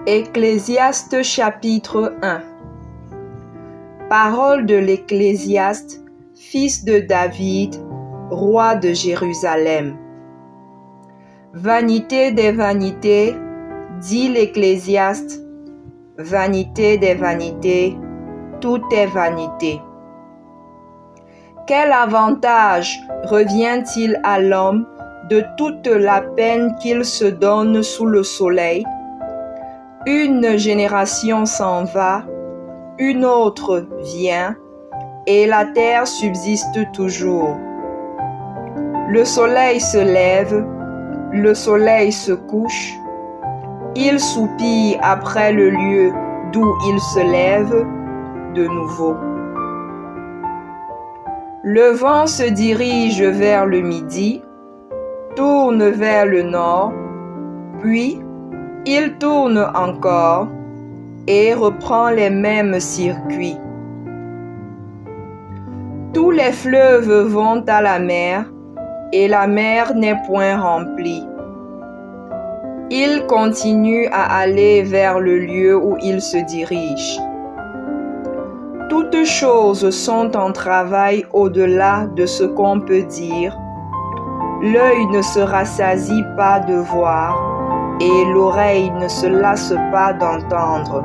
Ecclésiaste chapitre 1. Parole de l'Ecclésiaste, fils de David, roi de Jérusalem. Vanité des vanités, dit l'Ecclésiaste, vanité des vanités, tout est vanité. Quel avantage revient-il à l'homme de toute la peine qu'il se donne sous le soleil? Une génération s'en va, une autre vient, et la terre subsiste toujours. Le soleil se lève, le soleil se couche, il soupire après le lieu d'où il se lève de nouveau. Le vent se dirige vers le midi, tourne vers le nord, puis il tourne encore et reprend les mêmes circuits. Tous les fleuves vont à la mer et la mer n'est point remplie. Ils continuent à aller vers le lieu où ils se dirigent. Toutes choses sont en travail au-delà de ce qu'on peut dire. L'œil ne se rassasie pas de voir et l'oreille ne se lasse pas d'entendre.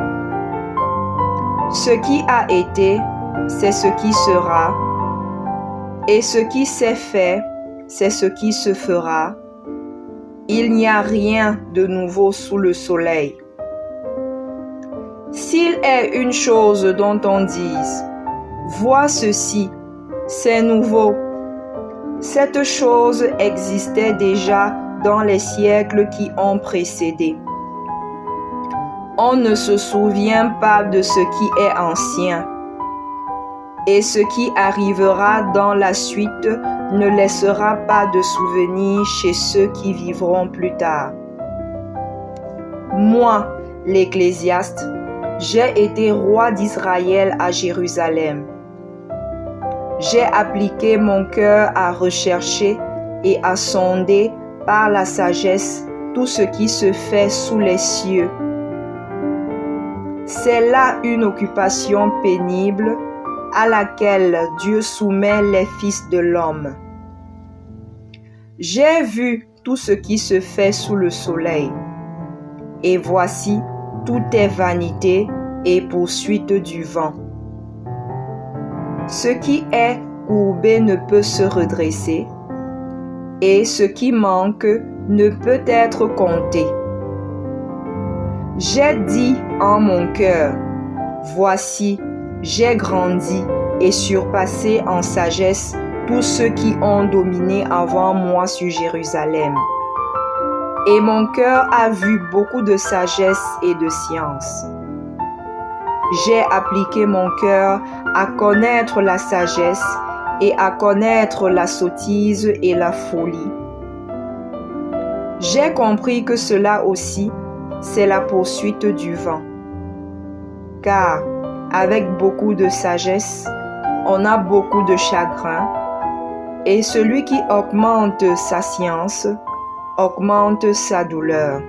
Ce qui a été, c'est ce qui sera, et ce qui s'est fait, c'est ce qui se fera. Il n'y a rien de nouveau sous le soleil. S'il est une chose dont on dise, vois ceci, c'est nouveau, cette chose existait déjà dans les siècles qui ont précédé. On ne se souvient pas de ce qui est ancien, et ce qui arrivera dans la suite ne laissera pas de souvenir chez ceux qui vivront plus tard. Moi, l'Ecclésiaste, j'ai été roi d'Israël à Jérusalem. J'ai appliqué mon cœur à rechercher et à sonder par la sagesse tout ce qui se fait sous les cieux. C'est là une occupation pénible à laquelle Dieu soumet les fils de l'homme. J'ai vu tout ce qui se fait sous le soleil, et voici, tout est vanité et poursuite du vent. Ce qui est courbé ne peut se redresser, et ce qui manque ne peut être compté. J'ai dit en mon cœur, voici, j'ai grandi et surpassé en sagesse tous ceux qui ont dominé avant moi sur Jérusalem. Et mon cœur a vu beaucoup de sagesse et de science. J'ai appliqué mon cœur à connaître la sagesse et à connaître la sottise et la folie. J'ai compris que cela aussi, c'est la poursuite du vent. Car, avec beaucoup de sagesse, on a beaucoup de chagrin, et celui qui augmente sa science, augmente sa douleur.